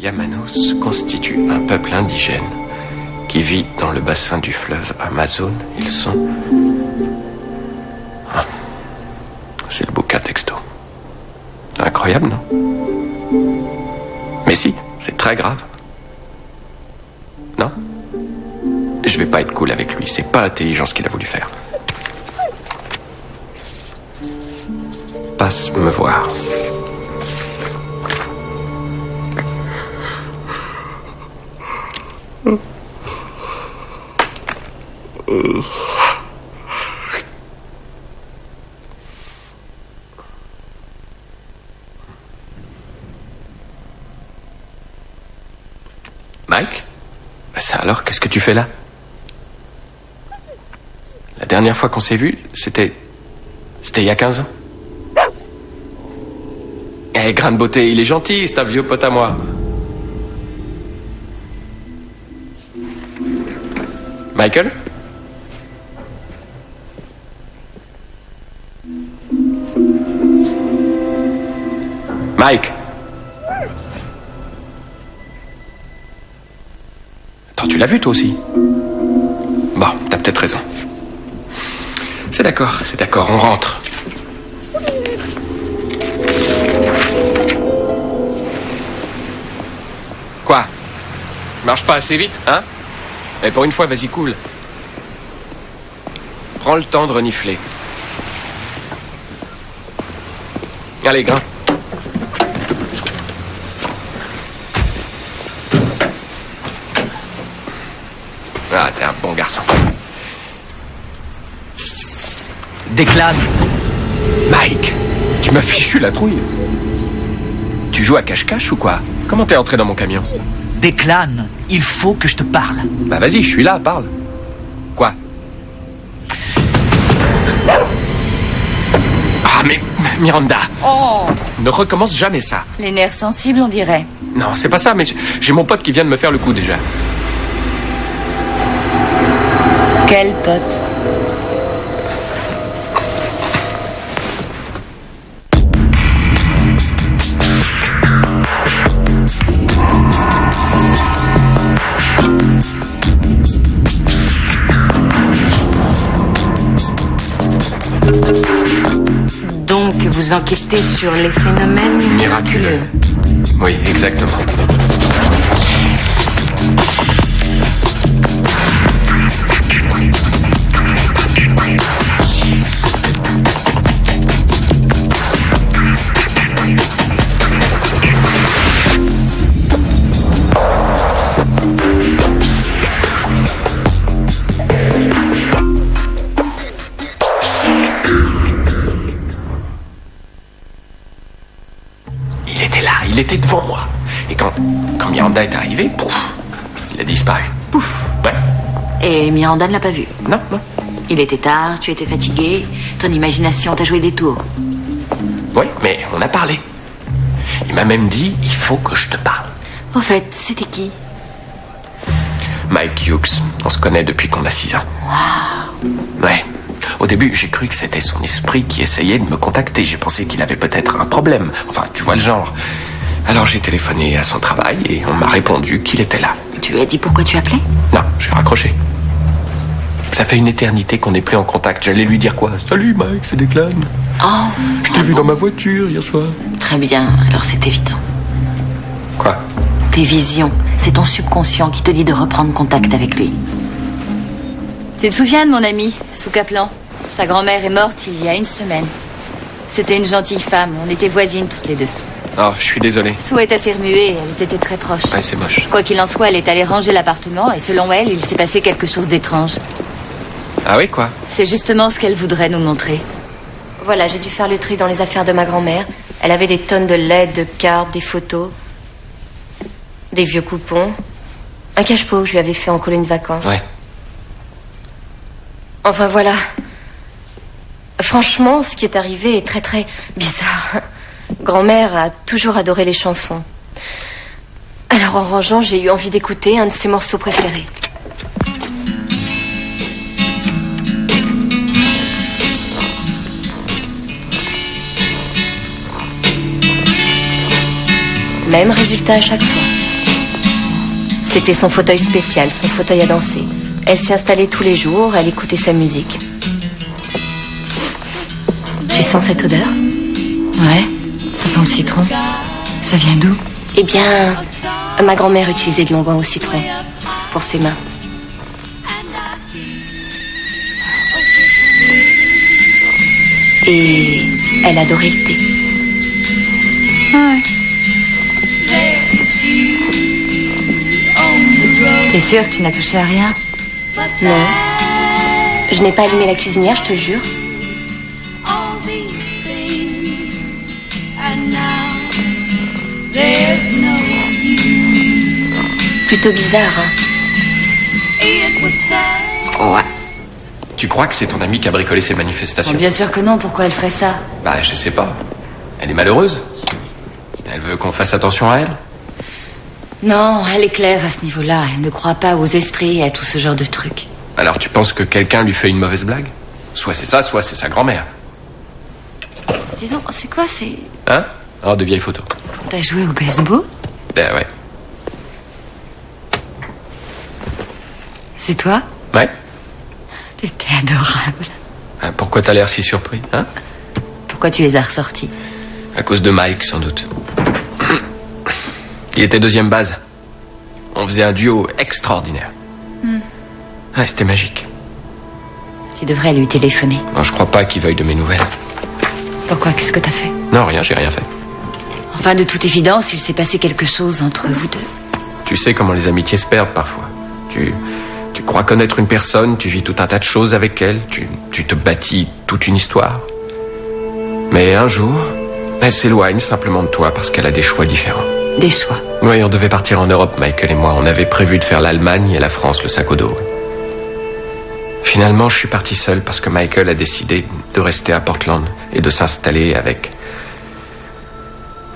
Yamanos constituent un peuple indigène qui vit dans le bassin du fleuve Amazon. Ils sont... Ah, c'est le bouquin texto. Incroyable, non? Mais si, c'est très grave. Non? Je vais pas être cool avec lui, c'est pas intelligent ce qu'il a voulu faire. Passe me voir. Mike? Ça alors, qu'est-ce que tu fais là? La dernière fois qu'on s'est vu, c'était il y a 15 ans. Eh, grain de beauté, il est gentil, c'est un vieux pote à moi. Michael? Mike? Attends, tu l'as vu toi aussi? Bon, t'as peut-être raison. C'est d'accord, on rentre. Quoi? Marche pas assez vite, hein? Mais pour une fois, vas-y, cool. Prends le temps de renifler. Allez, grimpe. Ah, t'es un bon garçon. Déclane. Mike, tu m'as fichu la trouille. Tu joues à cache-cache ou quoi? Comment t'es entré dans mon camion? Déclane, il faut que je te parle. Bah vas-y, je suis là, parle. Quoi? Ah mais Miranda. Oh! Ne recommence jamais ça. Les nerfs sensibles, on dirait. Non, c'est pas ça, mais j'ai mon pote qui vient de me faire le coup déjà. Quel pote? Donc, vous enquêtez sur les phénomènes Miraculeux. Oui, exactement. Il était devant moi. Et quand Miranda est arrivée, pouf, il a disparu. Pouf. Ouais. Et Miranda ne l'a pas vu. Non. Il était tard, tu étais fatigué, ton imagination t'a joué des tours. Oui, mais on a parlé. Il m'a même dit, il faut que je te parle. Au fait, c'était qui? Mike Hughes. On se connaît depuis qu'on a 6 ans. Wow. Ouais. Au début, j'ai cru que c'était son esprit qui essayait de me contacter. J'ai pensé qu'il avait peut-être un problème. Enfin, tu vois le genre. Alors j'ai téléphoné à son travail et on m'a répondu qu'il était là. Tu lui as dit pourquoi tu appelais? Non, j'ai raccroché. Ça fait une éternité qu'on n'est plus en contact. J'allais lui dire quoi? Salut Mike, c'est Déclane. Oh. Je t'ai vu dans ma voiture hier soir. Très bien, alors c'est évident. Quoi? Tes visions, c'est ton subconscient qui te dit de reprendre contact avec lui. Tu te souviens de mon ami, Sue Kaplan? Sa grand-mère est morte il y a 1 semaine. C'était une gentille femme, on était voisines toutes les deux. Oh, je suis désolé. Sue est assez remuée, elles étaient très proches. Ouais, c'est moche. Quoi qu'il en soit, elle est allée ranger l'appartement et selon elle, il s'est passé quelque chose d'étrange. Ah oui, quoi? C'est justement ce qu'elle voudrait nous montrer. Voilà, j'ai dû faire le tri dans les affaires de ma grand-mère. Elle avait des tonnes de lettres, de cartes, des photos, des vieux coupons. Un cache-pot que je lui avais fait en colonie de vacances. Ouais. Enfin, voilà. Franchement, ce qui est arrivé est très, très bizarre. Grand-mère a toujours adoré les chansons. Alors, en rangeant, j'ai eu envie d'écouter un de ses morceaux préférés. Même résultat à chaque fois. C'était son fauteuil spécial, son fauteuil à danser. Elle s'y installait tous les jours, elle écoutait sa musique. Tu sens cette odeur? Ouais, ça sent le citron. Ça vient d'où? Eh bien, ma grand-mère utilisait de l'onguent au citron pour ses mains. Et elle adorait le thé. Ouais. T'es sûr que tu n'as touché à rien? Non. Je n'ai pas allumé la cuisinière, je te jure. Plutôt bizarre, hein? Ouais. Tu crois que c'est ton amie qui a bricolé ces manifestations? Bon, bien sûr que non, pourquoi elle ferait ça? Bah, je sais pas. Elle est malheureuse. Elle veut qu'on fasse attention à elle. Non, elle est claire à ce niveau-là. Elle ne croit pas aux esprits et à tout ce genre de trucs. Alors tu penses que quelqu'un lui fait une mauvaise blague? Soit c'est ça, soit c'est sa grand-mère. Dis donc, c'est quoi, c'est... Hein? Oh, de vieilles photos. T'as joué au baseball? Ben ouais. C'est toi? Ouais? T'étais adorable. Hein, pourquoi t'as l'air si surpris, hein? Pourquoi tu les as ressortis? À cause de Mike, sans doute. Il était deuxième base. On faisait un duo extraordinaire. Ouais, c'était magique. Tu devrais lui téléphoner. Non, je crois pas qu'il veuille de mes nouvelles. Pourquoi? Qu'est-ce que t'as fait? Non, rien, j'ai rien fait. Enfin, de toute évidence, il s'est passé quelque chose entre vous deux. Tu sais comment les amitiés se perdent parfois. Tu crois connaître une personne, tu vis tout un tas de choses avec elle, tu te bâtis toute une histoire. Mais un jour, elle s'éloigne simplement de toi parce qu'elle a des choix différents. Des choix. Oui, on devait partir en Europe, Michael et moi. On avait prévu de faire l'Allemagne et la France, le sac au dos. Finalement, je suis parti seul parce que Michael a décidé de rester à Portland et de s'installer avec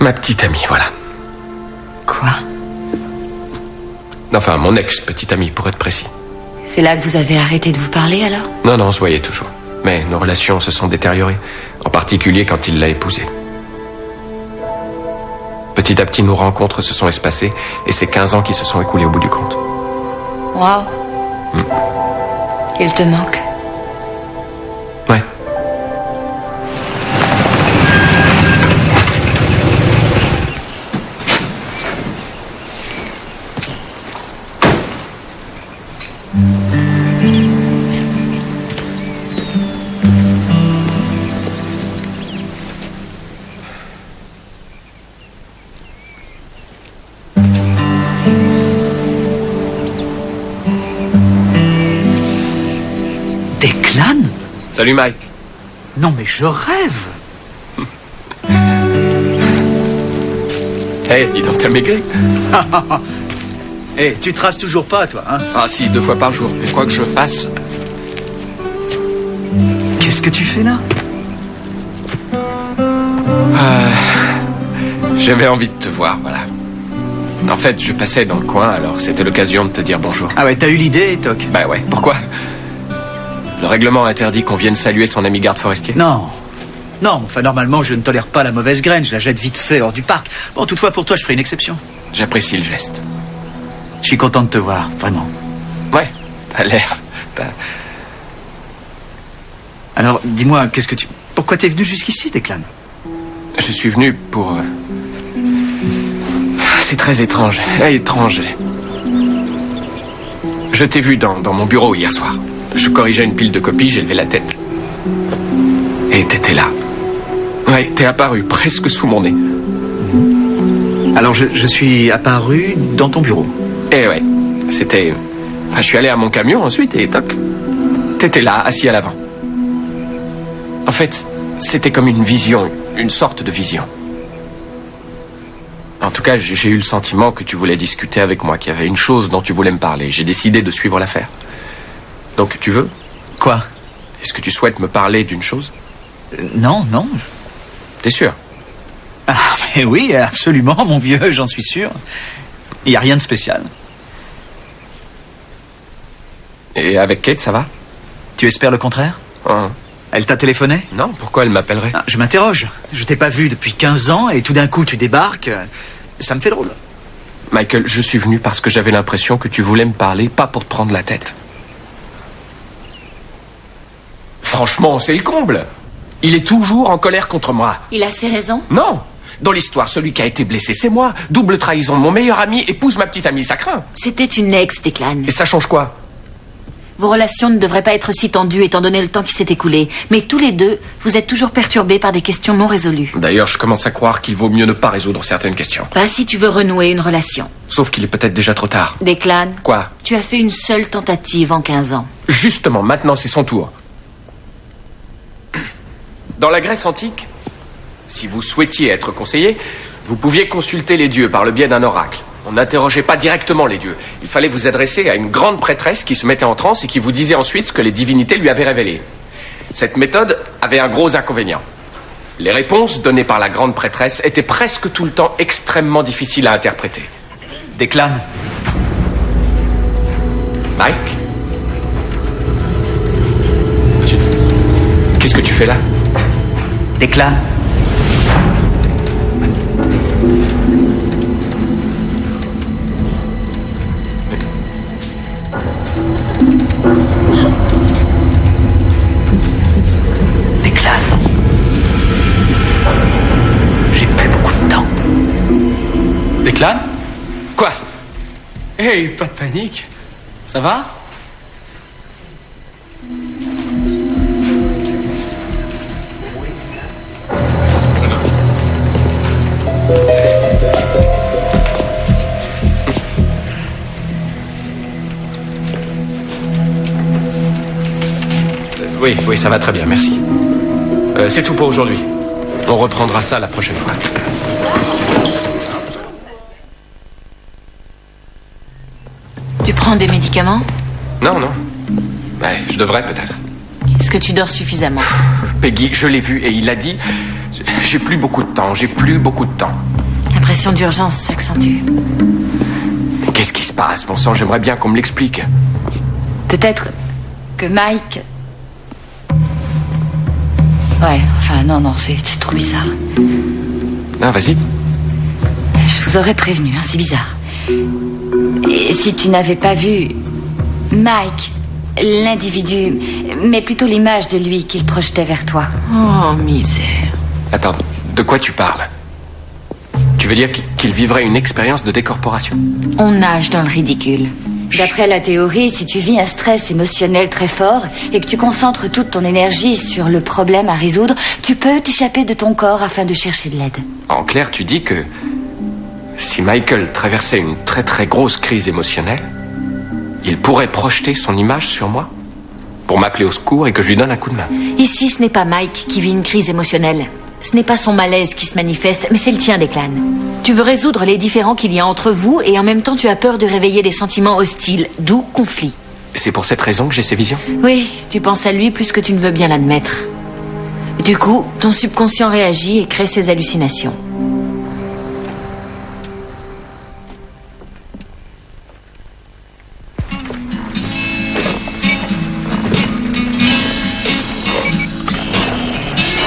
ma petite amie, voilà. Quoi? Enfin, mon ex-petite amie, pour être précis. C'est là que vous avez arrêté de vous parler, alors? Non, on se voyait toujours. Mais nos relations se sont détériorées, en particulier quand il l'a épousée. Petit à petit, nos rencontres se sont espacées et c'est 15 ans qui se sont écoulés au bout du compte. Waouh. Il te manque? Ouais. Declan? Salut Mike. Non mais je rêve. Hey, dis donc, t'as maigri? Eh, tu traces toujours pas, toi, hein? Ah si, 2 fois par jour. Mais quoi que je fasse... Qu'est-ce que tu fais là? J'avais envie de te voir, voilà. En fait, je passais dans le coin, alors c'était l'occasion de te dire bonjour. Ah ouais, t'as eu l'idée, Toc? Bah ouais, pourquoi? Le règlement interdit qu'on vienne saluer son ami garde forestier? Non. Non, enfin, normalement, je ne tolère pas la mauvaise graine, je la jette vite fait hors du parc. Bon, toutefois, pour toi, je ferai une exception. J'apprécie le geste. Je suis content de te voir, vraiment. Ouais, t'as l'air... Alors, dis-moi, qu'est-ce que tu... Pourquoi t'es venu jusqu'ici, Declan? Je suis venu pour... C'est très étrange. Étrange. Je t'ai vu dans mon bureau hier soir. Je corrigeais une pile de copies, j'ai levé la tête. Et t'étais là. Ouais, t'es apparu presque sous mon nez. Alors, je suis apparu dans ton bureau. Eh ouais, c'était... Enfin, je suis allé à mon camion ensuite et toc. T'étais là, assis à l'avant. En fait, c'était comme une vision, une sorte de vision. En tout cas, j'ai eu le sentiment que tu voulais discuter avec moi, qu'il y avait une chose dont tu voulais me parler. J'ai décidé de suivre l'affaire. Donc, tu veux? Quoi? Est-ce que tu souhaites me parler d'une chose? Non. T'es sûr? Ah, mais oui, absolument, mon vieux, j'en suis sûr. Il n'y a rien de spécial. Et avec Kate, ça va? Tu espères le contraire? Hein? Elle t'a téléphoné? Non, pourquoi elle m'appellerait? Ah, je m'interroge. Je t'ai pas vu depuis 15 ans et tout d'un coup tu débarques. Ça me fait drôle. Michael, je suis venu parce que j'avais l'impression que tu voulais me parler, pas pour te prendre la tête. Franchement, c'est le comble. Il est toujours en colère contre moi. Il a ses raisons? Non. Dans l'histoire, celui qui a été blessé, c'est moi. Double trahison de mon meilleur ami, épouse ma petite amie, ça craint. C'était une ex, Declan. Et ça change quoi? Vos relations ne devraient pas être si tendues étant donné le temps qui s'est écoulé. Mais tous les deux, vous êtes toujours perturbés par des questions non résolues. D'ailleurs, je commence à croire qu'il vaut mieux ne pas résoudre certaines questions. Pas si tu veux renouer une relation. Sauf qu'il est peut-être déjà trop tard. Declan. Quoi? Tu as fait une seule tentative en 15 ans. Justement, maintenant c'est son tour. Dans la Grèce antique, si vous souhaitiez être conseillé, vous pouviez consulter les dieux par le biais d'un oracle. On n'interrogeait pas directement les dieux. Il fallait vous adresser à une grande prêtresse qui se mettait en transe et qui vous disait ensuite ce que les divinités lui avaient révélé. Cette méthode avait un gros inconvénient. Les réponses données par la grande prêtresse étaient presque tout le temps extrêmement difficiles à interpréter. Declan, Mike? Qu'est-ce que tu fais là? Declan. Declan. J'ai plus beaucoup de temps. Declan? Quoi? Hey, pas de panique. Ça va? Oui, ça va très bien, merci. C'est tout pour aujourd'hui. On reprendra ça la prochaine fois. Tu prends des médicaments? Non. Ouais, je devrais peut-être. Est-ce que tu dors suffisamment? Peggy, je l'ai vu et il a dit... J'ai plus beaucoup de temps. La pression d'urgence s'accentue. Mais qu'est-ce qui se passe, bon sang? J'aimerais bien qu'on me l'explique. Peut-être que Mike... Ouais, enfin, non, c'est trop bizarre. Non, vas-y. Je vous aurais prévenu, hein, c'est bizarre. Et si tu n'avais pas vu Mike, l'individu, mais plutôt l'image de lui qu'il projetait vers toi. Oh, misère. Attends, de quoi tu parles? Tu veux dire qu'il vivrait une expérience de décorporation? On nage dans le ridicule. D'après la théorie, si tu vis un stress émotionnel très fort et que tu concentres toute ton énergie sur le problème à résoudre, tu peux t'échapper de ton corps afin de chercher de l'aide. En clair, tu dis que si Michael traversait une très très grosse crise émotionnelle, il pourrait projeter son image sur moi pour m'appeler au secours et que je lui donne un coup de main. Ici, ce n'est pas Mike qui vit une crise émotionnelle. Ce n'est pas son malaise qui se manifeste, mais c'est le tien, Declan. Tu veux résoudre les différends qu'il y a entre vous et en même temps tu as peur de réveiller des sentiments hostiles, d'où conflit. C'est pour cette raison que j'ai ces visions? Oui, tu penses à lui plus que tu ne veux bien l'admettre. Du coup, ton subconscient réagit et crée ces hallucinations.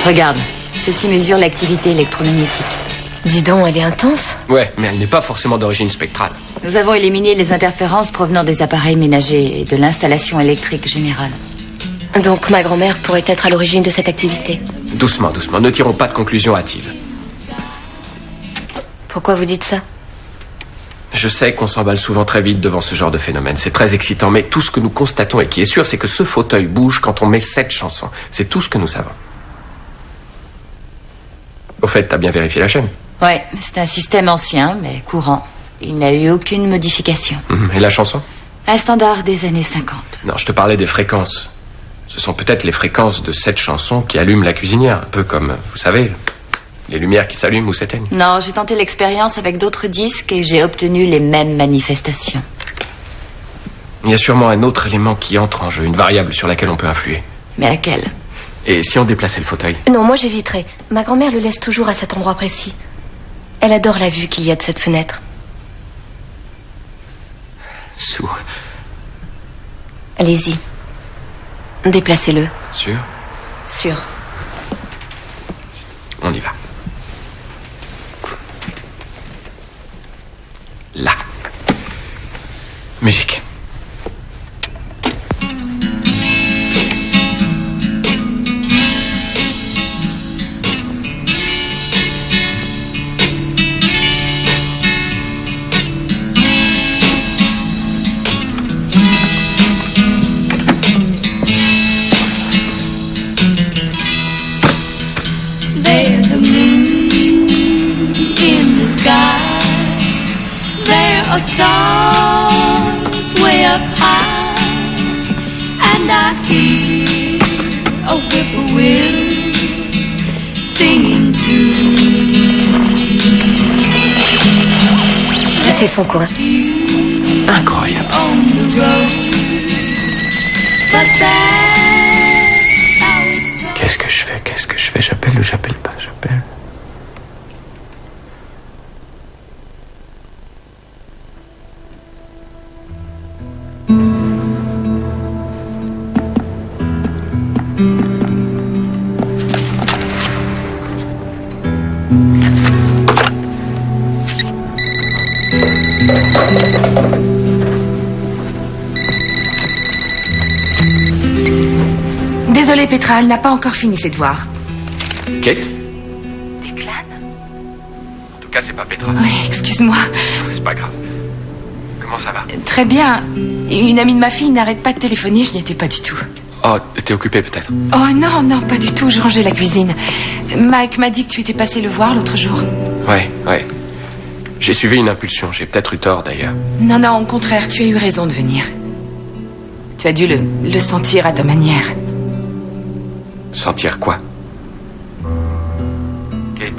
Regarde, ceci mesure l'activité électromagnétique. Dis donc, elle est intense. Ouais, mais elle n'est pas forcément d'origine spectrale. Nous avons éliminé les interférences provenant des appareils ménagers et de l'installation électrique générale. Donc ma grand-mère pourrait être à l'origine de cette activité. Doucement, ne tirons pas de conclusions hâtives. Pourquoi vous dites ça? Je sais qu'on s'emballe souvent très vite devant ce genre de phénomène. C'est très excitant, mais tout ce que nous constatons et qui est sûr, c'est que ce fauteuil bouge quand on met cette chanson. C'est tout ce que nous savons. Au fait, t'as bien vérifié la chaîne? Ouais, c'est un système ancien, mais courant. Il n'a eu aucune modification. Et la chanson? Un standard des années 50. Non, je te parlais des fréquences. Ce sont peut-être les fréquences de cette chanson qui allument la cuisinière. Un peu comme, vous savez, les lumières qui s'allument ou s'éteignent. Non, j'ai tenté l'expérience avec d'autres disques et j'ai obtenu les mêmes manifestations. Il y a sûrement un autre élément qui entre en jeu, une variable sur laquelle on peut influer. Mais laquelle? Et si on déplaçait le fauteuil? Non, moi j'éviterais. Ma grand-mère le laisse toujours à cet endroit précis. Elle adore la vue qu'il y a de cette fenêtre. Sourd. Allez-y. Déplacez-le. Sûr? Sûr. On y va. Là. Musique. There's a moon in the sky. There are stars way up high. And I hear a whippoorwill singing too. C'est son coin. Incroyable. On the road. But that's how it goes. Qu'est-ce que je fais? Qu'est-ce que je fais? J'appelle ou j'appelle pas? J'appelle. Désolée, Petra, elle n'a pas encore fini ses devoirs. Kate? Declan? En tout cas, c'est pas Petra. Oui, excuse-moi. C'est pas grave. Comment ça va? Très bien. Une amie de ma fille n'arrête pas de téléphoner, je n'y étais pas du tout. Oh, t'es occupé peut-être? Oh non, pas du tout, je rangeais la cuisine. Mike m'a dit que tu étais passé le voir l'autre jour. Ouais. J'ai suivi une impulsion. J'ai peut-être eu tort d'ailleurs. Non, au contraire, tu as eu raison de venir. Tu as dû le sentir à ta manière. Sentir quoi? Kate?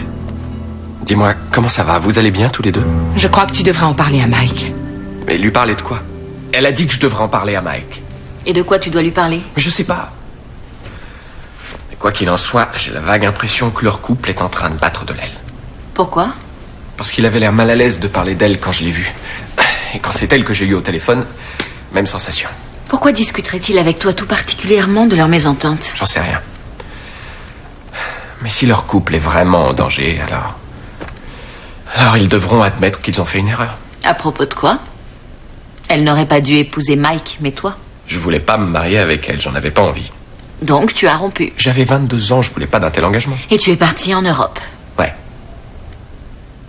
Dis-moi, comment ça va? Vous allez bien tous les deux? Je crois que tu devrais en parler à Mike. Mais lui parler de quoi? Elle a dit que je devrais en parler à Mike. Et de quoi tu dois lui parler? Mais je sais pas. Mais quoi qu'il en soit, j'ai la vague impression que leur couple est en train de battre de l'aile. Pourquoi? Parce qu'il avait l'air mal à l'aise de parler d'elle quand je l'ai vue. Et quand c'est elle que j'ai eue au téléphone, même sensation. Pourquoi discuterait-il avec toi tout particulièrement de leur mésentente? J'en sais rien. Mais si leur couple est vraiment en danger, alors ils devront admettre qu'ils ont fait une erreur. À propos de quoi? Elle n'aurait pas dû épouser Mike, mais toi. Je voulais pas me marier avec elle, j'en avais pas envie. Donc tu as rompu. J'avais 22 ans, je voulais pas d'un tel engagement. Et tu es parti en Europe. Ouais.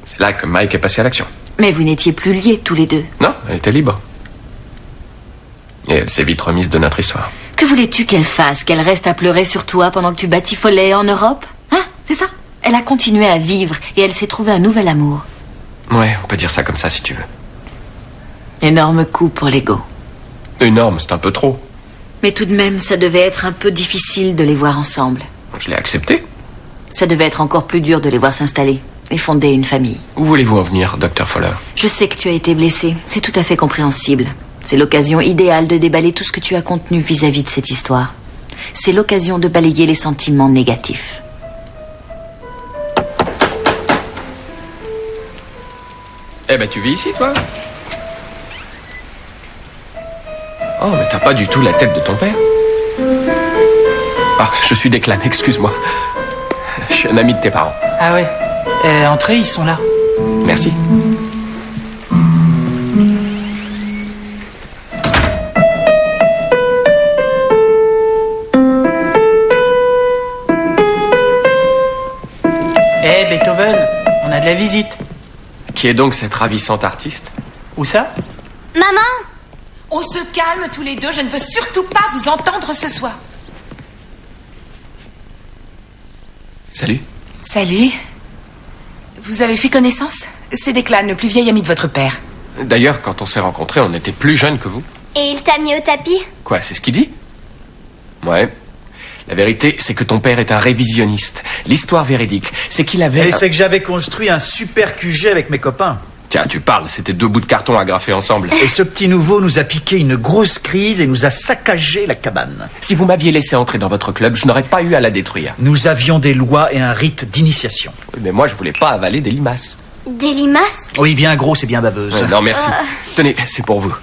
C'est là que Mike est passé à l'action. Mais vous n'étiez plus liés tous les deux. Non, elle était libre. Et elle s'est vite remise de notre histoire. Que voulais-tu qu'elle fasse? Qu'elle reste à pleurer sur toi pendant que tu batifolais en Europe? Hein? C'est ça? Elle a continué à vivre et elle s'est trouvée un nouvel amour. Ouais, on peut dire ça comme ça si tu veux. Énorme coup pour l'ego. Énorme, c'est un peu trop. Mais tout de même, ça devait être un peu difficile de les voir ensemble. Je l'ai accepté. Ça devait être encore plus dur de les voir s'installer et fonder une famille. Où voulez-vous en venir, Dr. Fowler? Je sais que tu as été blessé. C'est tout à fait compréhensible. C'est l'occasion idéale de déballer tout ce que tu as contenu vis-à-vis de cette histoire. C'est l'occasion de balayer les sentiments négatifs. Eh ben, tu vis ici, toi? Oh, mais t'as pas du tout la tête de ton père. Ah, je suis Declan, excuse-moi. Je suis un ami de tes parents. Ah ouais. Entrez, ils sont là. Merci. Beethoven, on a de la visite. Qui est donc cette ravissante artiste? Où ça? Maman! On se calme tous les deux, je ne veux surtout pas vous entendre ce soir. Salut. Salut. Vous avez fait connaissance? C'est Declan, le plus vieil ami de votre père. D'ailleurs, quand on s'est rencontrés, on était plus jeunes que vous. Et il t'a mis au tapis? Quoi, c'est ce qu'il dit? Ouais. La vérité, c'est que ton père est un révisionniste. L'histoire véridique, c'est qu'il avait... Et c'est que j'avais construit un super QG avec mes copains. Tiens, tu parles, c'était 2 bouts de carton agrafés ensemble. Et ce petit nouveau nous a piqué une grosse crise et nous a saccagé la cabane. Si vous m'aviez laissé entrer dans votre club, je n'aurais pas eu à la détruire. Nous avions des lois et un rite d'initiation. Oui, mais moi, je voulais pas avaler des limaces. Des limaces? Oui, bien grosse et bien baveuse. Ouais, non, merci. Tenez, c'est pour vous.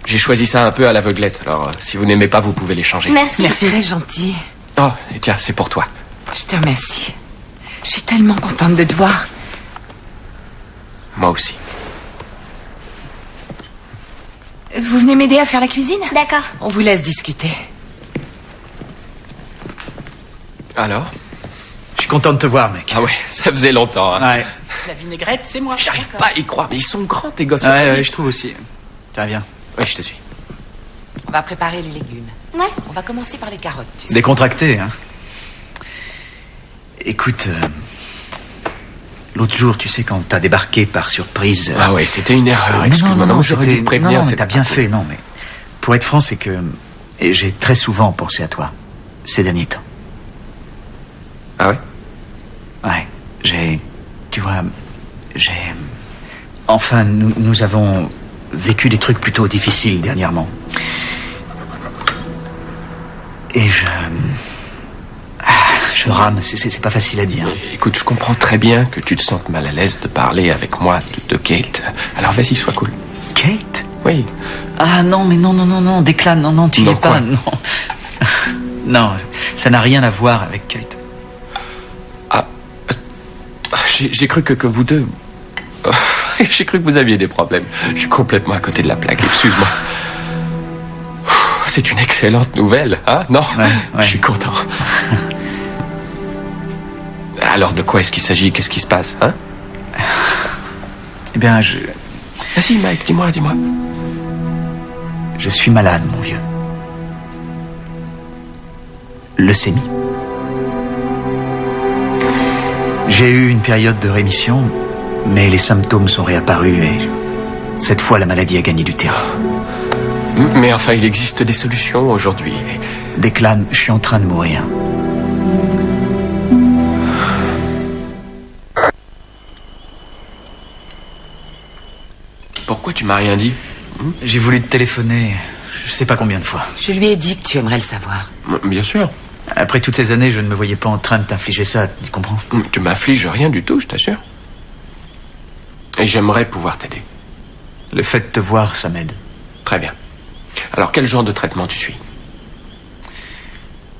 J'ai choisi ça un peu à l'aveuglette, alors si vous n'aimez pas, vous pouvez les changer. Merci. Merci. Très gentil. Oh, et tiens, c'est pour toi. Je te remercie. Je suis tellement contente de te voir. Moi aussi. Vous venez m'aider à faire la cuisine? D'accord. On vous laisse discuter. Alors? Je suis content de te voir, mec. Ah ouais, ça faisait longtemps. Hein. Ouais. La vinaigrette, c'est moi. J'arrive pas à y croire, mais ils sont grands, tes gosses. Ouais, je trouve aussi. Tiens, viens. Oui, je te suis. On va préparer les légumes. Ouais. On va commencer par les carottes, tu sais. Décontracté, hein. Écoute, l'autre jour, tu sais, quand t'as débarqué par surprise... Ah ouais, c'était une erreur, excuse-moi. Non, j'aurais dû te prévenir. Non, mais c'est t'as pas bien cool. fait, non, mais... Pour être franc, c'est que... j'ai très souvent pensé à toi, ces derniers temps. Ah ouais? Ouais, tu vois, enfin, nous avons vécu des trucs plutôt difficiles dernièrement. Et je rame, c'est pas facile à dire. Écoute, je comprends très bien que tu te sentes mal à l'aise de parler avec moi de Kate. Alors vas-y, sois cool. Kate? Oui. Ah non, mais non, déclame, non, tu y Non, es pas, quoi? non. Non, ça n'a rien à voir avec Kate. J'ai cru que vous deux... J'ai cru que vous aviez des problèmes. Je suis complètement à côté de la plaque, excuse-moi. C'est une excellente nouvelle, hein? Non? Ouais. Je suis content. Alors, de quoi est-ce qu'il s'agit? Qu'est-ce qui se passe, hein? Eh bien, Vas-y, Mike, dis-moi. je suis malade, mon vieux. Leucémie. J'ai eu une période de rémission, mais les symptômes sont réapparus et cette fois la maladie a gagné du terrain. Mais enfin, il existe des solutions aujourd'hui. Declan, je suis en train de mourir. Pourquoi tu m'as rien dit? J'ai voulu te téléphoner, je sais pas combien de fois. Je lui ai dit que tu aimerais le savoir. Bien sûr. Après toutes ces années, je ne me voyais pas en train de t'infliger ça, tu comprends? Tu m'affliges rien du tout, je t'assure. Et j'aimerais pouvoir t'aider. Le fait de te voir, ça m'aide. Très bien. Alors, quel genre de traitement tu suis?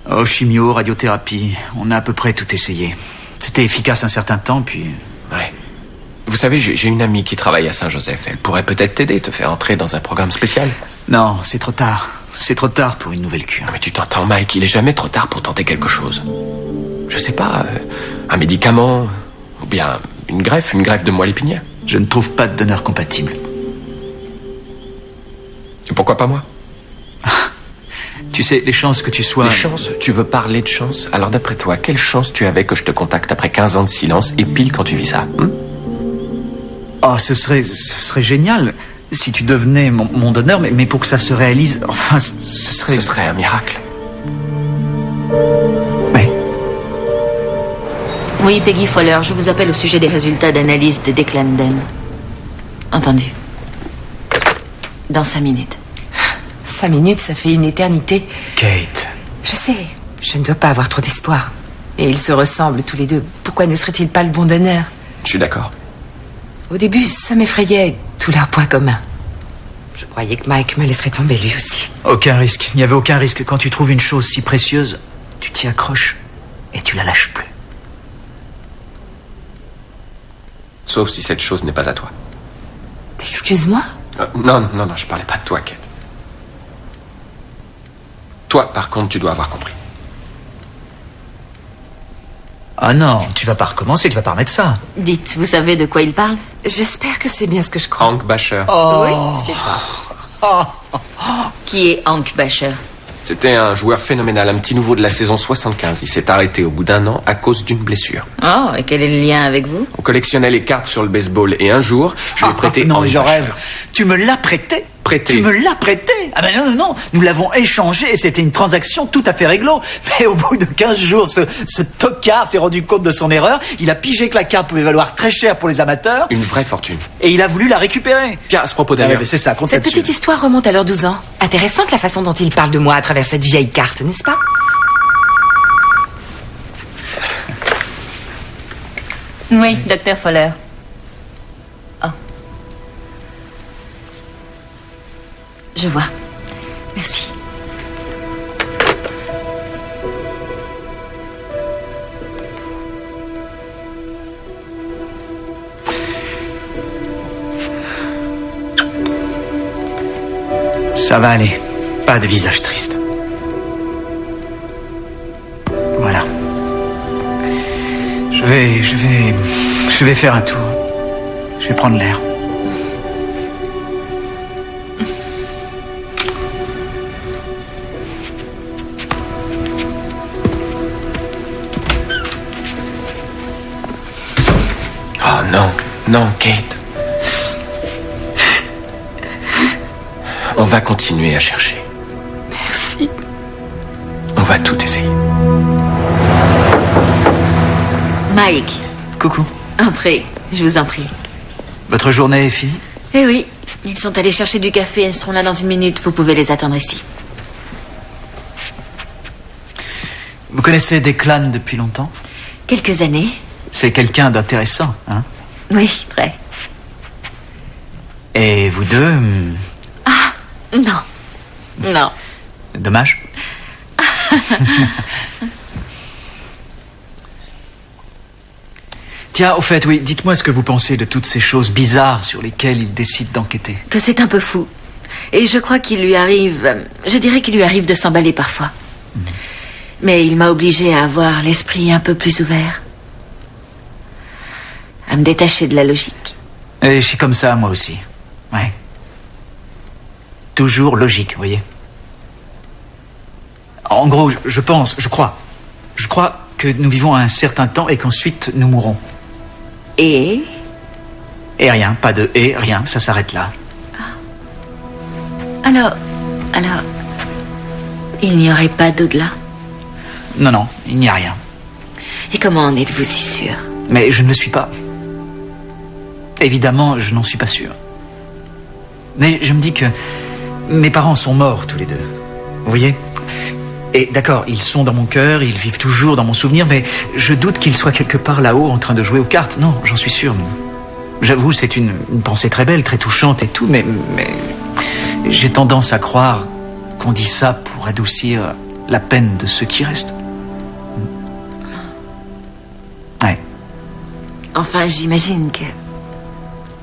Oh, chimio, radiothérapie, on a à peu près tout essayé. C'était efficace un certain temps, puis... Ouais. Vous savez, j'ai une amie qui travaille à Saint-Joseph. Elle pourrait peut-être t'aider, te faire entrer dans un programme spécial. Non, c'est trop tard. C'est trop tard pour une nouvelle cure. Mais tu t'entends, Mike, il est jamais trop tard pour tenter quelque chose. Je sais pas, un médicament, ou bien une greffe de moelle épinière. Je ne trouve pas de donneur compatible. Et pourquoi pas moi? Tu sais, les chances que tu sois... Les chances? Tu veux parler de chance? Alors d'après toi, quelle chance tu avais que je te contacte après 15 ans de silence et pile quand tu vis ça, Oh, ce serait génial si tu devenais mon donneur, mais pour que ça se réalise, enfin, ce serait... Ce serait un miracle. Oui. Oui, Peggy Fowler, je vous appelle au sujet des résultats d'analyse de Declan Den. Entendu. Dans 5 minutes. 5 minutes, ça fait une éternité. Kate. Je sais, je ne dois pas avoir trop d'espoir. Et ils se ressemblent tous les deux. Pourquoi ne serait-il pas le bon donneur? Je suis d'accord. Au début, ça m'effrayait, tous leurs points communs. Je croyais que Mike me laisserait tomber lui aussi. Aucun risque. Il n'y avait aucun risque. Quand tu trouves une chose si précieuse, tu t'y accroches et tu la lâches plus. Sauf si cette chose n'est pas à toi. Excuse-moi? Non, je parlais pas de toi, Kate. Toi, par contre, tu dois avoir compris. Ah non, tu vas pas recommencer, tu vas pas remettre ça. Dites, vous savez de quoi il parle? J'espère que c'est bien ce que je crois. Hank Basher. Oui, c'est ça. Qui est Hank Basher? C'était un joueur phénoménal, un petit nouveau de la saison 75. Il s'est arrêté au bout d'1 an à cause d'une blessure. Oh, et quel est le lien avec vous? On collectionnait les cartes sur le baseball et un jour, je lui ai prêté Non, Hank mais je Basher. rêve. Tu me l'as prêté? Prêté. Tu me l'as prêté? Ah ben non, nous l'avons échangé et c'était une transaction tout à fait réglo. Mais au bout de 15 jours, ce tocard s'est rendu compte de son erreur. Il a pigé que la carte pouvait valoir très cher pour les amateurs. Une vraie fortune. Et il a voulu la récupérer. Tiens, à ce propos Ah ouais, d'ailleurs, mais c'est ça, compte Cette là-dessus. petite histoire remonte à leurs 12 ans. Intéressante la façon dont il parle de moi à travers cette vieille carte, n'est-ce pas? Oui, Dr. Fowler. Oh. Je vois. Merci. Ça va aller. Pas de visage triste. Voilà. Je vais faire un tour. Je vais prendre l'air. Oh non, non, Kate. On va continuer à chercher. Merci. On va tout essayer. Mike, Coucou. entrez, je vous en prie. Votre journée est finie? Eh oui, ils sont allés chercher du café, ils seront là dans une minute, vous pouvez les attendre ici. Vous connaissez Declan depuis longtemps? Quelques années? C'est quelqu'un d'intéressant, hein? Oui, très. Et vous deux... Non. Non. Dommage. Tiens, au fait, oui, dites-moi ce que vous pensez de toutes ces choses bizarres sur lesquelles il décide d'enquêter. Que c'est un peu fou. Et je crois qu'il lui arrive... Je dirais qu'il lui arrive de s'emballer parfois. Mais il m'a obligé à avoir l'esprit un peu plus ouvert. À me détacher de la logique. Et je suis comme ça, moi aussi. Ouais. Toujours logique, vous voyez. En gros, je pense, je crois que nous vivons un certain temps et qu'ensuite nous mourrons. Et Et rien, pas de et, rien, ça s'arrête là. Alors, il n'y aurait pas d'au-delà. Non, non, il n'y a rien. Et comment en êtes-vous si sûr? Mais je ne le suis pas. Évidemment, je n'en suis pas sûr. Mais je me dis que mes parents sont morts tous les deux. Vous voyez? Et d'accord, ils sont dans mon cœur, ils vivent toujours dans mon souvenir, mais je doute qu'ils soient quelque part là-haut en train de jouer aux cartes. Non, j'en suis sûr. J'avoue, c'est une pensée très belle, très touchante et tout, mais j'ai tendance à croire qu'on dit ça pour adoucir la peine de ceux qui restent. Ouais. Enfin, j'imagine que,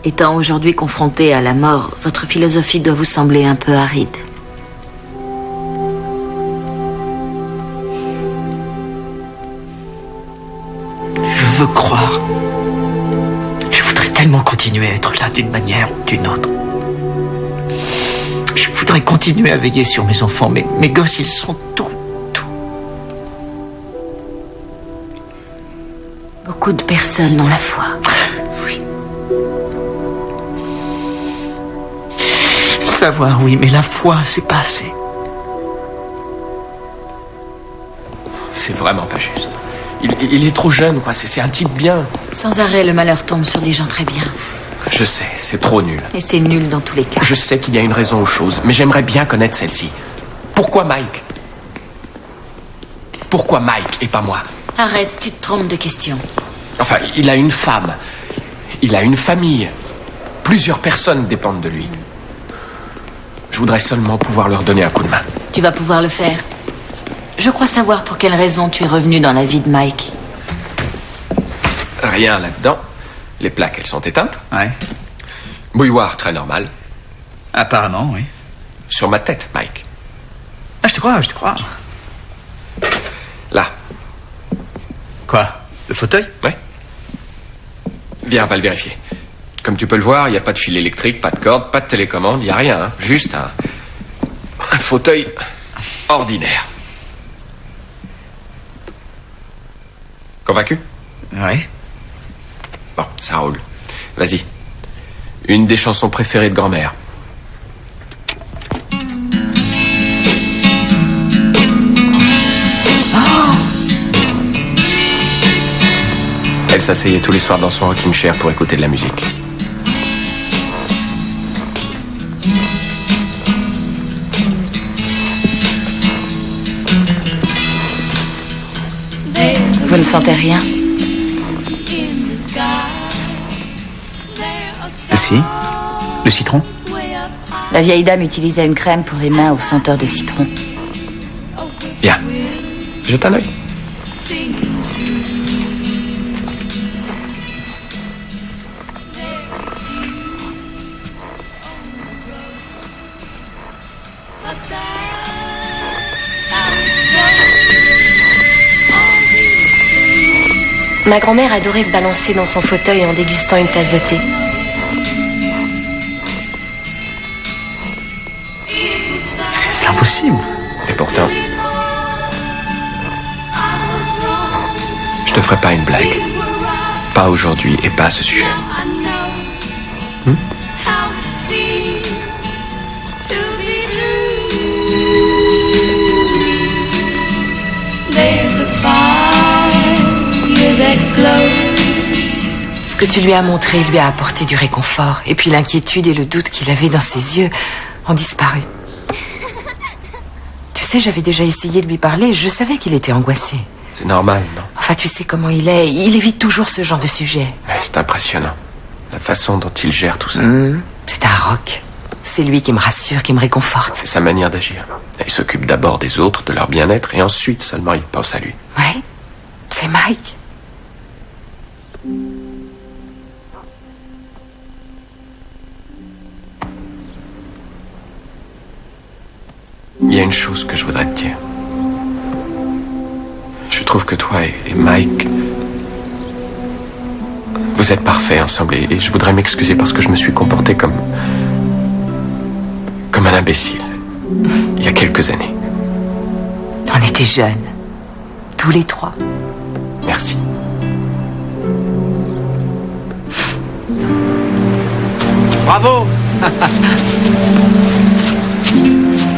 étant aujourd'hui confronté à la mort, votre philosophie doit vous sembler un peu aride. Je veux croire. Je voudrais tellement continuer à être là d'une manière ou d'une autre. Je voudrais continuer à veiller sur mes enfants, mais mes gosses, ils sont tout. Beaucoup de personnes ont la foi. Oui. Savoir, oui, mais la foi, c'est pas assez. C'est vraiment pas juste. Il est trop jeune, quoi. C'est un type bien. Sans arrêt, le malheur tombe sur des gens très bien. Je sais, c'est trop nul. Et c'est nul dans tous les cas. Je sais qu'il y a une raison aux choses, mais j'aimerais bien connaître celle-ci. Pourquoi Mike? Pourquoi Mike et pas moi? Arrête, tu te trompes de question. Enfin, il a une femme. Il a une famille. Plusieurs personnes dépendent de lui. Je voudrais seulement pouvoir leur donner un coup de main. Tu vas pouvoir le faire. Je crois savoir pour quelle raison tu es revenu dans la vie de Mike. Rien là-dedans. Les plaques, elles sont éteintes. Ouais. Bouilloire très normal. Apparemment, oui. Sur ma tête, Mike. Ah, je te crois. Là. Quoi? Le fauteuil? Ouais. Viens, on va le vérifier. Comme tu peux le voir, il n'y a pas de fil électrique, pas de corde, pas de télécommande, il n'y a rien. Hein. Juste un fauteuil ordinaire. Convaincu? Ouais. Bon, ça roule. Vas-y. Une des chansons préférées de grand-mère. Elle s'asseyait tous les soirs dans son rocking chair pour écouter de la musique. Vous ne sentez rien? Si. Le citron? La vieille dame utilisait une crème pour les mains au senteur de citron. Viens. Jette un œil. Ma grand-mère adorait se balancer dans son fauteuil en dégustant une tasse de thé. C'est impossible. Et pourtant, je te ferai pas une blague. Pas aujourd'hui et pas à ce sujet. Ce que tu lui as montré lui a apporté du réconfort. Et puis l'inquiétude et le doute qu'il avait dans ses yeux ont disparu. Tu sais, j'avais déjà essayé de lui parler et je savais qu'il était angoissé. C'est normal, non? Enfin, tu sais comment il est. Il évite toujours ce genre de sujet. Mais c'est impressionnant. La façon dont il gère tout ça. C'est un roc. C'est lui qui me rassure, qui me réconforte. C'est sa manière d'agir. Il s'occupe d'abord des autres, de leur bien-être, et ensuite seulement il pense à lui. Ouais, c'est Mike. Il y a une chose que je voudrais te dire. Je trouve que toi et Mike, vous êtes parfaits ensemble et je voudrais m'excuser parce que je me suis comporté comme un imbécile il y a quelques années. On était jeunes, tous les trois. Merci. Bravo.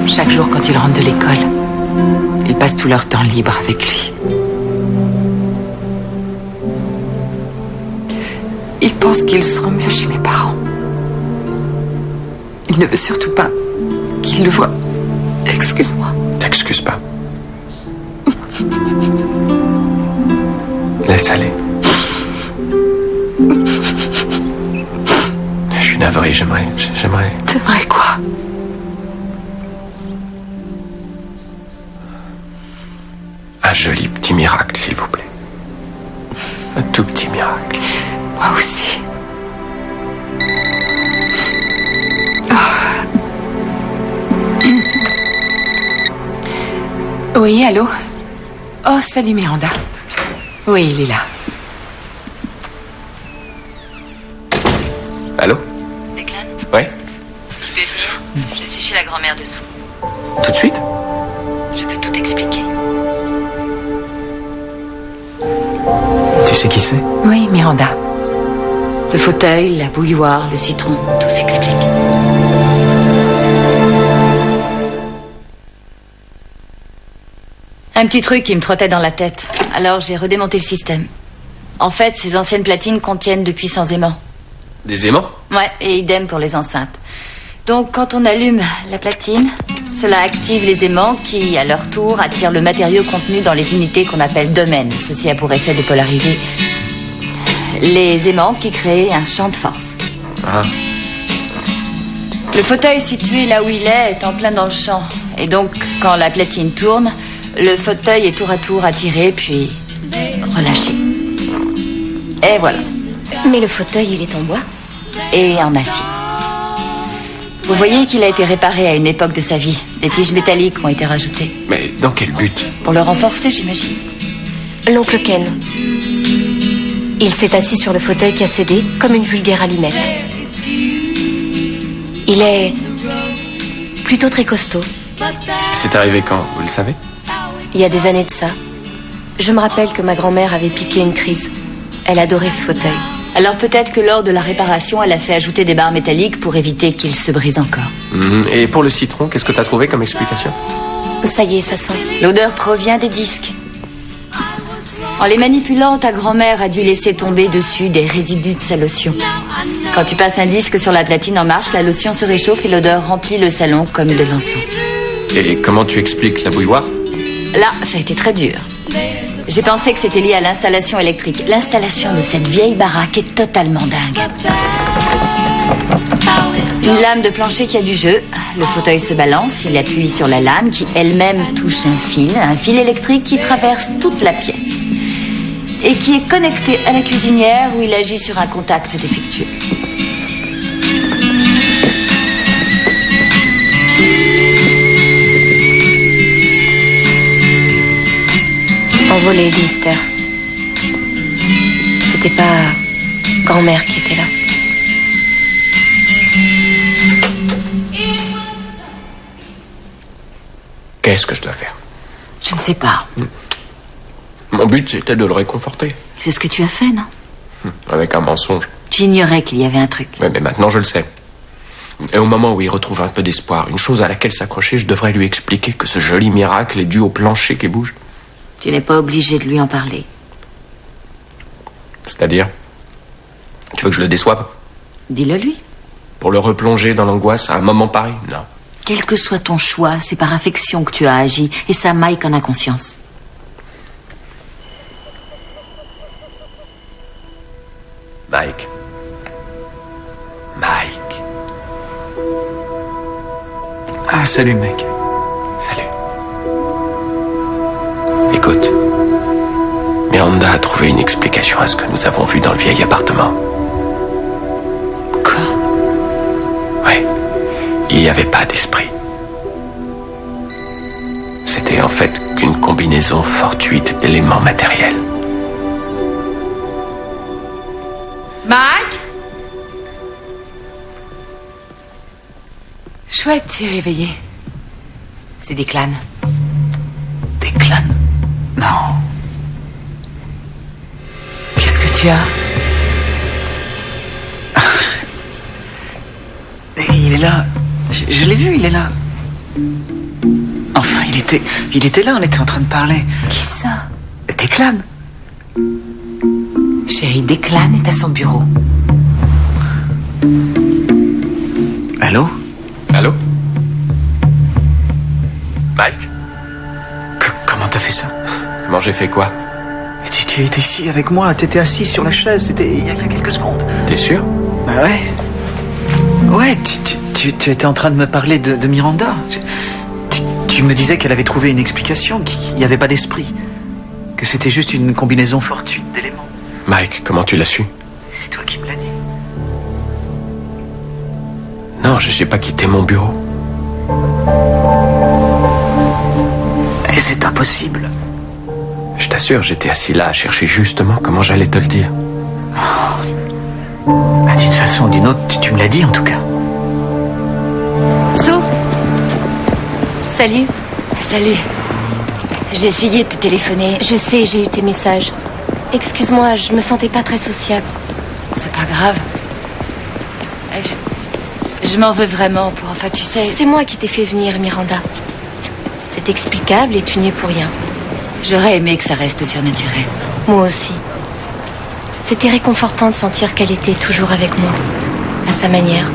Chaque jour quand ils rentrent de l'école, ils passent tout leur temps libre avec lui. Ils pensent qu'ils seront mieux chez mes parents. Il ne veut surtout pas qu'ils le voient. Excuse-moi. T'excuses pas. Laisse aller. Je suis navré, j'aimerais... T'aimerais quoi? Un joli petit miracle, s'il vous plaît. Un tout petit miracle. Moi aussi. Oh. Oui, allô? Oh, salut Miranda. Oui, il est là. Allô? Declan, Ouais? tu peux venir? Je suis chez la grand-mère dessous. Tout de suite? Je peux tout expliquer. Tu sais qui c'est? Oui, Miranda. Le fauteuil, la bouilloire, le citron, tout s'explique. Un petit truc qui me trottait dans la tête. Alors j'ai redémonté le système. En fait, ces anciennes platines contiennent de puissants aimants. Des aimants? Ouais, et idem pour les enceintes. Donc quand on allume la platine, cela active les aimants qui, à leur tour, attirent le matériau contenu dans les unités qu'on appelle domaines. Ceci a pour effet de polariser les aimants qui créent un champ de force. Ah. Le fauteuil situé là où il est en plein dans le champ. Et donc, quand la platine tourne, le fauteuil est tour à tour attiré, puis relâché. Et voilà. Mais le fauteuil, il est en bois. Et en acier. Vous voyez qu'il a été réparé à une époque de sa vie. Des tiges métalliques ont été rajoutées. Mais dans quel but? Pour le renforcer, j'imagine. L'oncle Ken. Il s'est assis sur le fauteuil qui a cédé comme une vulgaire allumette. Il est plutôt très costaud. C'est arrivé quand? Vous le savez? Il y a des années de ça. Je me rappelle que ma grand-mère avait piqué une crise. Elle adorait ce fauteuil. Alors peut-être que lors de la réparation, elle a fait ajouter des barres métalliques pour éviter qu'il se brise encore. Et pour le citron, qu'est-ce que t'as trouvé comme explication? Ça y est, ça sent. L'odeur provient des disques. En les manipulant, ta grand-mère a dû laisser tomber dessus des résidus de sa lotion. Quand tu passes un disque sur la platine en marche, la lotion se réchauffe et l'odeur remplit le salon comme de l'encens. Et comment tu expliques la bouilloire? Là, ça a été très dur. J'ai pensé que c'était lié à l'installation électrique. L'installation de cette vieille baraque est totalement dingue. Une lame de plancher qui a du jeu. Le fauteuil se balance, il appuie sur la lame qui elle-même touche un fil électrique qui traverse toute la pièce et qui est connecté à la cuisinière où il agit sur un contact défectueux. Envolé le mystère. C'était pas grand-mère qui était là. Qu'est-ce que je dois faire? Je ne sais pas. Mon but, c'était de le réconforter. C'est ce que tu as fait, non? Avec un mensonge. J'ignorais qu'il y avait un truc. Ouais, mais maintenant, je le sais. Et au moment où il retrouve un peu d'espoir, une chose à laquelle s'accrocher, je devrais lui expliquer que ce joli miracle est dû au plancher qui bouge. Tu n'es pas obligé de lui en parler. C'est-à-dire? Tu veux que je le déçoive? Dis-le lui. Pour le replonger dans l'angoisse à un moment pareil? Non. Quel que soit ton choix, c'est par affection que tu as agi. Et ça, Mike en a conscience. Mike. Mike. Ah, salut, mec. Salut. Écoute. Miranda a trouvé une explication à ce que nous avons vu dans le vieil appartement. Quoi? Ouais. Il n'y avait pas d'esprit. C'était en fait qu'une combinaison fortuite d'éléments matériels. Mike? Chouette, tu es réveillé. C'est Declan. Declan? Non. Qu'est-ce que tu as? Il est là. Je l'ai vu, il est là. Enfin, il était là, on était en train de parler. Qui ça? Declan. Chérie, Declan est à son bureau. Allô? Allô? Mike? Comment t'as fait ça? Comment j'ai fait quoi? Tu étais ici avec moi, t'étais assis sur la chaise, c'était il y a quelques secondes. T'es sûr? Bah ouais. Ouais, tu étais en train de me parler de Miranda. Tu me disais qu'elle avait trouvé une explication, qu'il n'y avait pas d'esprit. Que c'était juste une combinaison fortuite d'éléments. Mike, comment tu l'as su? C'est toi qui me l'as dit. Non, j'ai pas quitté mon bureau. Et c'est impossible. Je t'assure, j'étais assis là à chercher justement comment j'allais te le dire. Bah, d'une façon ou d'une autre, tu me l'as dit en tout cas. Sue. Salut. Salut. J'ai essayé de te téléphoner. Je sais, j'ai eu tes messages. Excuse-moi, je me sentais pas très sociable. C'est pas grave. Je m'en veux vraiment pour... Enfin, tu sais... C'est moi qui t'ai fait venir, Miranda. C'est explicable et tu n'y es pour rien. J'aurais aimé que ça reste surnaturel. Moi aussi. C'était réconfortant de sentir qu'elle était toujours avec moi, à sa manière.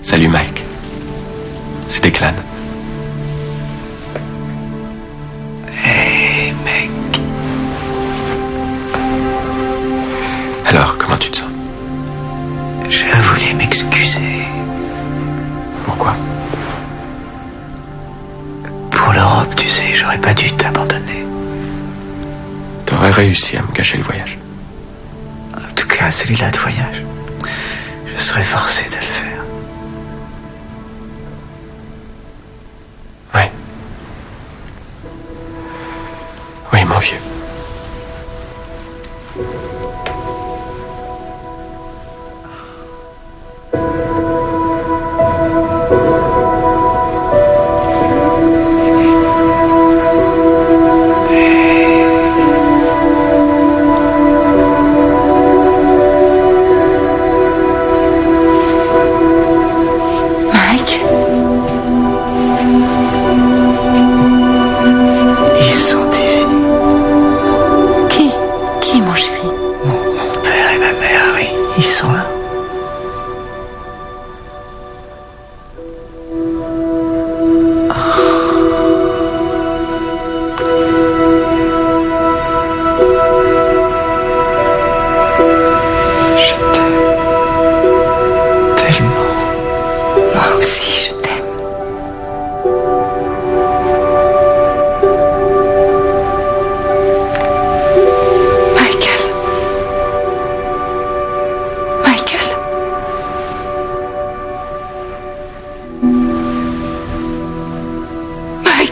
Salut Mike. C'est Declan. Hey mec. Alors, comment tu te sens? Je voulais m'excuser. Pourquoi? Pour l'Europe, tu sais, j'aurais pas dû t'abandonner. T'aurais réussi à me gâcher le voyage. En tout cas, celui-là de voyage. Je serais forcé de le faire. Ouais. Oui, mon vieux.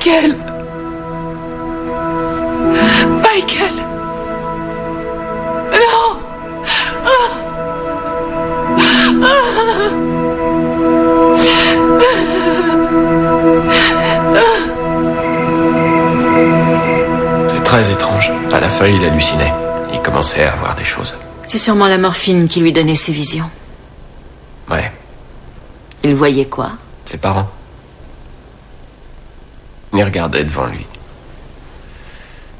Michael! Michael! Non! C'est très étrange. À la fin, il hallucinait. Il commençait à voir des choses. C'est sûrement la morphine qui lui donnait ses visions. Ouais, Il voyait quoi? ses parents. Il regardait devant lui.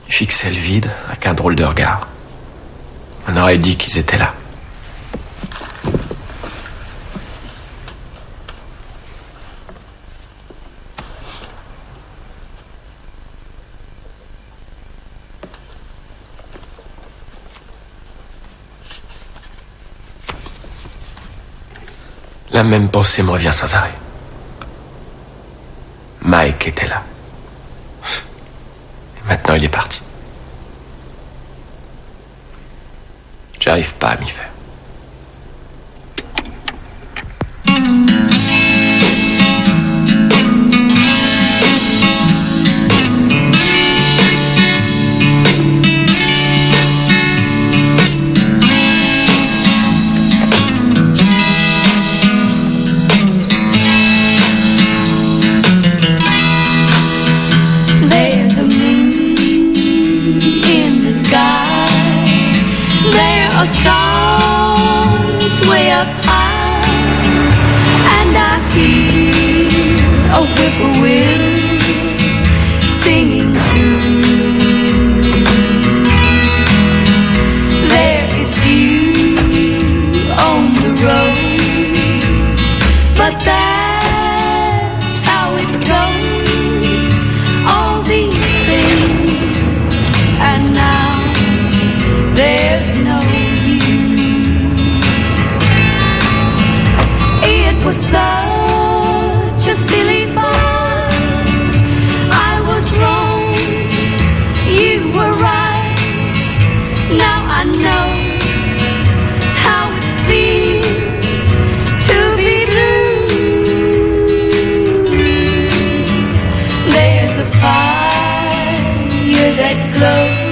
Il fixait le vide avec un drôle de regard. On aurait dit qu'ils étaient là. La même pensée me revient sans arrêt. Mike était là. Et maintenant, il est parti. J'arrive pas à m'y faire. There's a moon in the sky. There are stars way up high, and I hear a whippoorwill singing too. There is dew on the rose, but that's how it goes. All these things, and now there's no you. It was such a silly fight. I was wrong, you were right. Now I know how it feels to be blue. There's a fire that glows